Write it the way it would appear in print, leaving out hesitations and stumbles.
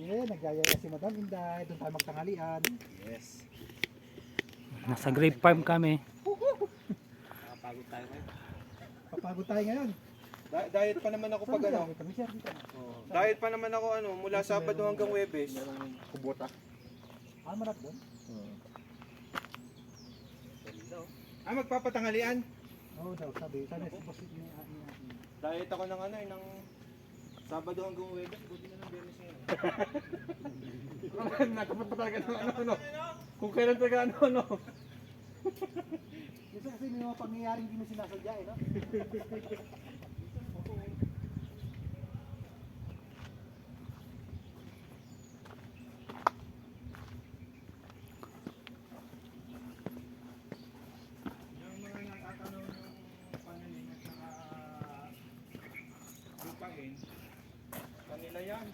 Yeah, nagyayaya si Madam Inday. Doon tayo magtanghalian. Yes. Nasa grape farm kami. Nakapagod tayo ngayon. Papagod tayo ngayon. Diet pa naman ako pag ano. Kami sir, dito na. Diet pa naman ako ano, mula Sabado hanggang Huwebes. Kubota. Marap doon? Magpapatanghalian. Oo daw, sabi. Sabi si boss ni Diet ako ng ano ng Sabado hanggang Huwebes, buti na ng Biyernes ngayon. Nakapunta talaga ng ano. Kung kailan talaga ano. kasi may mga pangyayaring hindi mo sinasadya eh, no? Yung mga natatanong ng pananim at saka lupain, kanila yan.